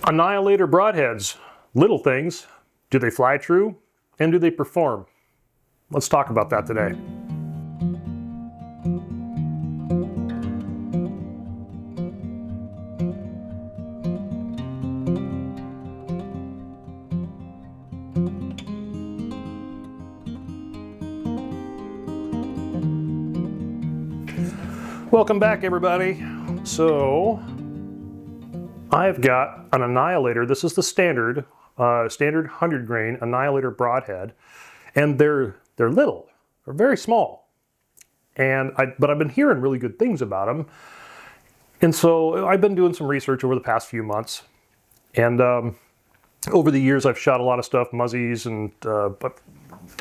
Annihilator Broadheads, little things. Do they fly true? And do they perform? Let's talk about that today. Welcome back, everybody. So I've got an Annihilator. This is the standard 100 grain Annihilator Broadhead, and they're little. They're very small, but I've been hearing really good things about them, and so I've been doing some research over the past few months, and over the years I've shot a lot of stuff, Muzzies and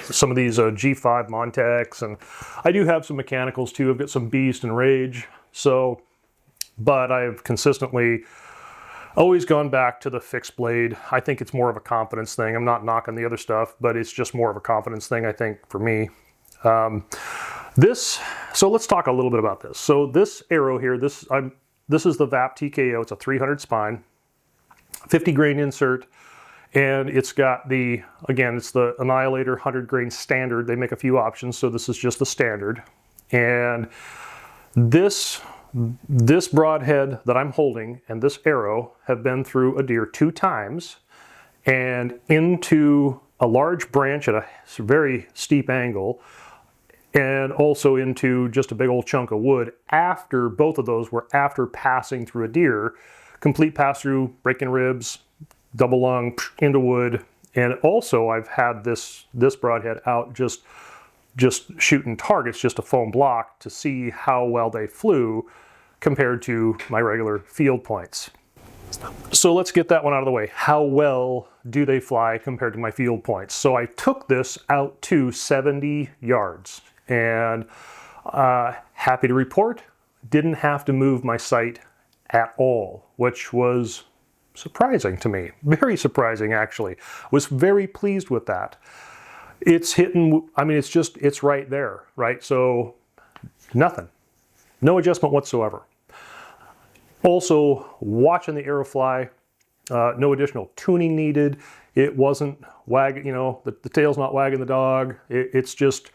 some of these G5 Montecs, and I do have some mechanicals too. I've got some Beast and Rage, but I've consistently always gone back to the fixed blade. I think it's more of a confidence thing. I'm not knocking the other stuff, but it's just more of a confidence thing, I think, for me. So let's talk a little bit about this. So this arrow here, this is the VAP TKO. It's a 300 spine, 50 grain insert, and it's got it's the Annihilator 100 grain standard. They make a few options, so this is just the standard. And this broadhead that I'm holding and this arrow have been through a deer 2 times and into a large branch at a very steep angle, and also into just a big old chunk of wood. After both of those were after passing through a deer, complete pass through, breaking ribs, double lung into wood. And also I've had this broadhead out just shooting targets, just a foam block, to see how well they flew compared to my regular field points. So let's get that one out of the way. How well do they fly compared to my field points? So I took this out to 70 yards, and happy to report, didn't have to move my sight at all, which was surprising to me. Very surprising, actually. Was very pleased with that. It's hitting, I mean, it's right there, right? So nothing, no adjustment whatsoever. Also, watching the arrow fly, no additional tuning needed. It wasn't wagging, the tail's not wagging the dog. It's just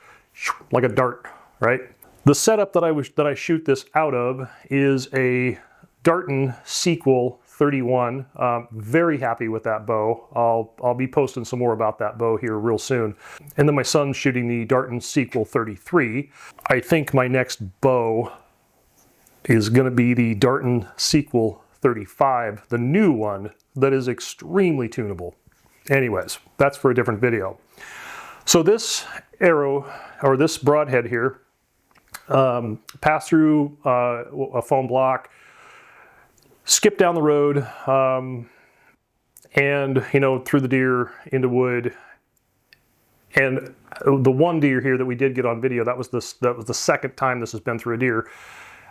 like a dart, right? The setup that I shoot this out of is a Darton Sequel 31. Very happy with that bow. I'll be posting some more about that bow here real soon. And then my son's shooting the Darton Sequel 33. I think my next bow is going to be the Darton Sequel 35, the new one that is extremely tunable. Anyways, that's for a different video. So this arrow, or this broadhead here, passed through a foam block, skipped down the road, and through the deer into wood. And the one deer here that we did get on video, that was the second time this has been through a deer.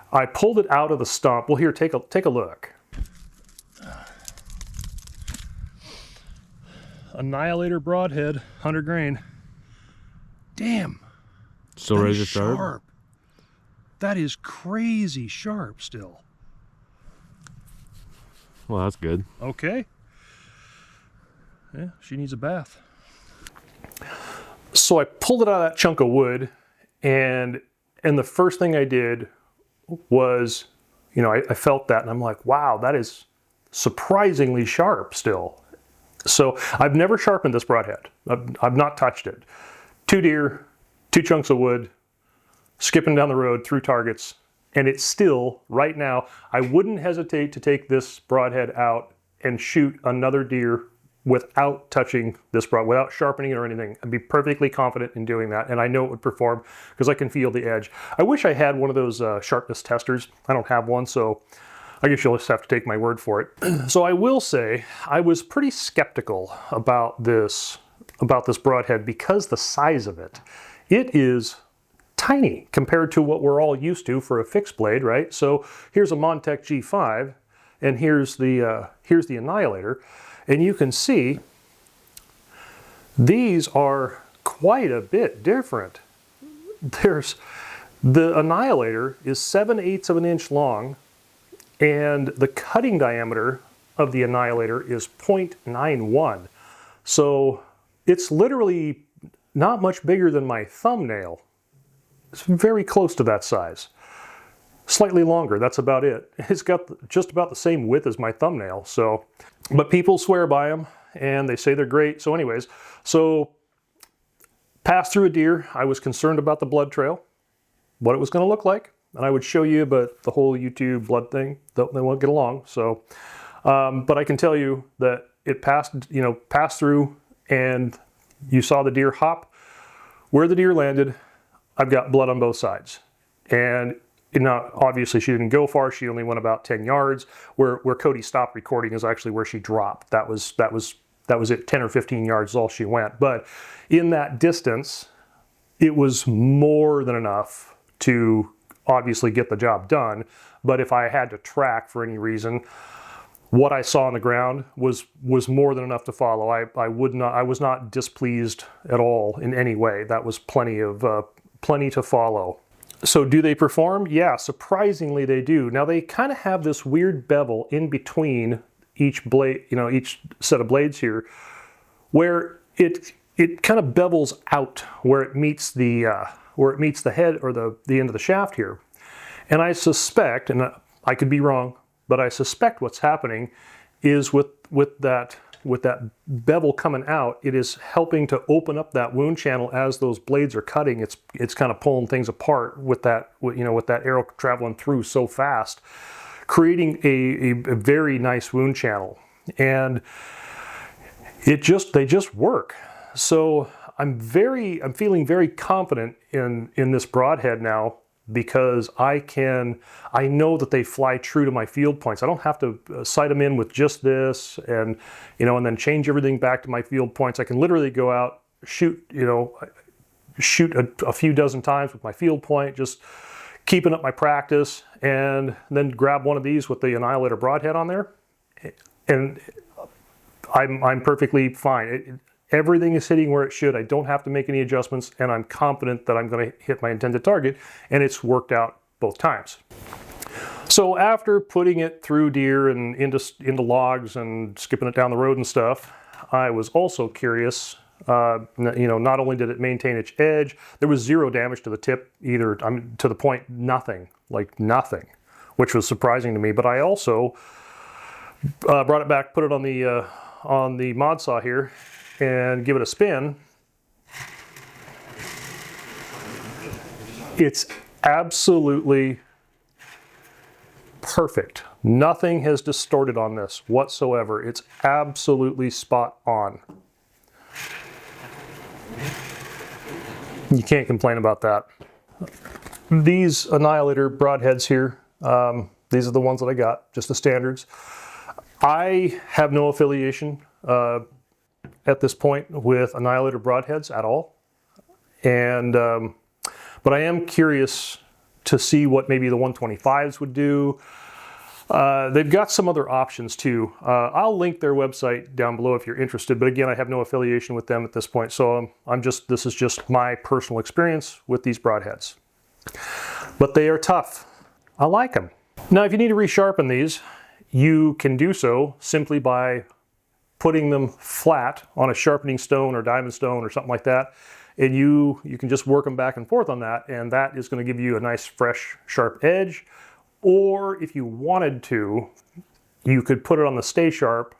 I pulled it out of the stump. Well, here, take a look. Annihilator Broadhead, 100 grain. Damn. Still razor sharp. That is crazy sharp still. Well, that's good. Okay. Yeah, she needs a bath. So I pulled it out of that chunk of wood, and the first thing I did was, I felt that, and I'm like, wow, that is surprisingly sharp still. So I've never sharpened this broadhead. I've not touched it. 2 deer, 2 chunks of wood, skipping down the road through targets, and it's still, right now, I wouldn't hesitate to take this broadhead out and shoot another deer without touching this without sharpening it or anything. I'd be perfectly confident in doing that, and I know it would perform because I can feel the edge. I wish I had one of those sharpness testers. I don't have one, so I guess you'll just have to take my word for it. So I will say I was pretty skeptical about this broadhead because the size of it. It is tiny compared to what we're all used to for a fixed blade, right? So here's a Montec G5, and here's the Annihilator. And you can see these are quite a bit different. The Annihilator is 7/8 of an inch long, and the cutting diameter of the Annihilator is 0.91. So it's literally not much bigger than my thumbnail. It's very close to that size. Slightly longer, that's about it. It's got just about the same width as my thumbnail. So, but people swear by them and they say they're great. So anyways, so passed through a deer. I was concerned about the blood trail, what it was going to look like. And I would show you, but the whole YouTube blood thing, they won't get along. So, but I can tell you that it passed through, and you saw the deer hop. Where the deer landed, I've got blood on both sides. And now, obviously, she didn't go far. She only went about 10 yards. Where Cody stopped recording is actually where she dropped. That was it. 10 or 15 yards is all she went. But in that distance, it was more than enough to obviously get the job done. But if I had to track for any reason, what I saw on the ground was more than enough to follow. I was not displeased at all in any way. That was plenty to follow. So do they perform? Yeah, surprisingly they do. Now they kind of have this weird bevel in between each blade, each set of blades here, where it kind of bevels out where it meets the head or the end of the shaft here. And I suspect, and I could be wrong, but I suspect what's happening is with that bevel coming out, it is helping to open up that wound channel as those blades are cutting. It's kind of pulling things apart with that arrow traveling through so fast, creating a very nice wound channel. And they just work. So I'm feeling very confident in this broadhead now, because I know that they fly true to my field points. I don't have to sight them in with just this and then change everything back to my field points. I can literally go out, shoot a few dozen times with my field point, just keeping up my practice, and then grab one of these with the Annihilator Broadhead on there, and I'm perfectly fine. Everything is hitting where it should. I don't have to make any adjustments, and I'm confident that I'm going to hit my intended target, and it's worked out both times. So after putting it through deer and into logs and skipping it down the road and stuff, I was also curious. Not only did it maintain its edge, there was zero damage to the tip either. To the point, nothing, which was surprising to me. But I also brought it back, put it on the mod saw here, and give it a spin. It's absolutely perfect. Nothing has distorted on this whatsoever. It's absolutely spot on. You can't complain about that. These Annihilator Broadheads here, these are the ones that I got, just the standards. I have no affiliation at this point with Annihilator Broadheads at all, and but I am curious to see what maybe the 125s would do. They've got some other options too. I'll link their website down below if you're interested, but again, I have no affiliation with them at this point, so this is just my personal experience with these broadheads. But they are tough. I like them. Now, if you need to resharpen these, you can do so simply by putting them flat on a sharpening stone or diamond stone or something like that, and you can just work them back and forth on that, and that is going to give you a nice fresh sharp edge. Or if you wanted to, you could put it on the Stay Sharp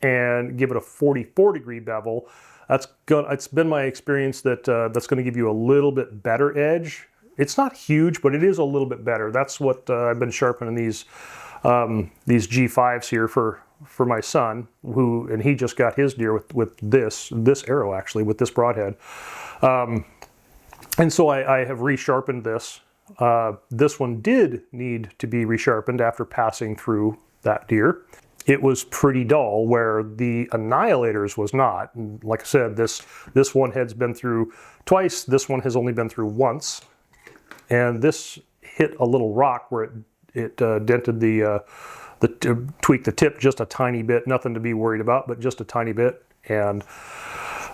and give it a 44-degree bevel. It's been my experience that that's going to give you a little bit better edge. It's not huge, but it is a little bit better. That's what I've been sharpening these G5s here for my son, and he just got his deer with this arrow, actually, with this broadhead. And so I have resharpened this. This one did need to be resharpened after passing through that deer. It was pretty dull, where the Annihilators was not. And like I said, this one head's been through twice. This one has only been through once. And this hit a little rock where it dented tweaked the tip just a tiny bit. Nothing to be worried about, but just a tiny bit. And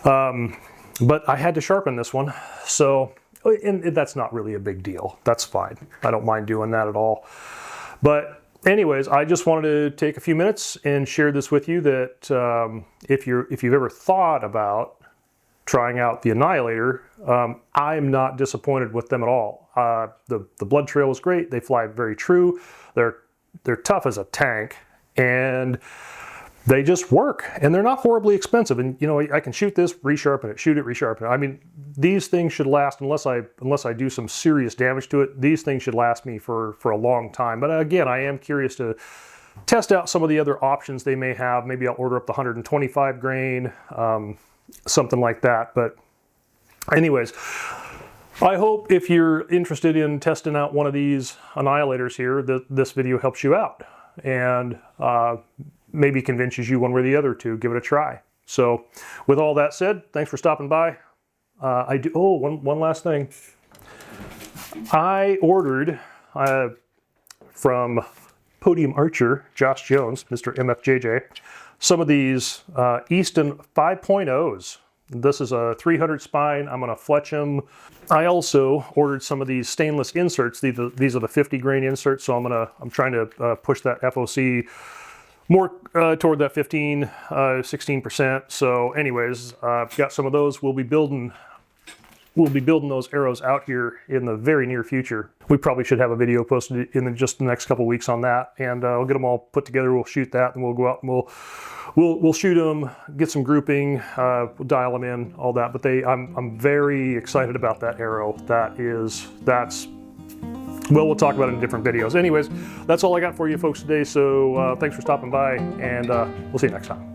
but I had to sharpen this one, so. And that's not really a big deal. That's fine. I don't mind doing that at all. But anyways, I just wanted to take a few minutes and share this with you that if you've ever thought about trying out the Annihilator, I'm not disappointed with them at all. The blood trail is great. They fly very true. They're tough as a tank, and they just work, and they're not horribly expensive. And you know, I can shoot this, resharpen it, shoot it, resharpen it. I mean, these things should last, unless I do some serious damage to it, these things should last me for a long time. But again, I am curious to test out some of the other options they may have. Maybe I'll order up the 125 grain, something like that. But anyways, I hope if you're interested in testing out one of these Annihilators here, that this video helps you out and maybe convinces you one way or the other to give it a try. So with all that said, thanks for stopping by. One last thing. I ordered from Podium Archer, Josh Jones, Mr. MFJJ, some of these Easton 5.0s. This is a 300 spine. I'm going to fletch them. I also ordered some of these stainless inserts. These are the 50 grain inserts, so I'm trying to push that FOC more toward that 15, 16%. So anyways, I've got some of those. We'll be building those arrows out here in the very near future. We probably should have a video posted in just the next couple weeks on that, and I'll get them all put together. We'll shoot that, and we'll go out and we'll shoot them, get some grouping, we'll dial them in, all that. But I'm very excited about that arrow. Well, we'll talk about it in different videos. Anyways, that's all I got for you folks today. So thanks for stopping by, and we'll see you next time.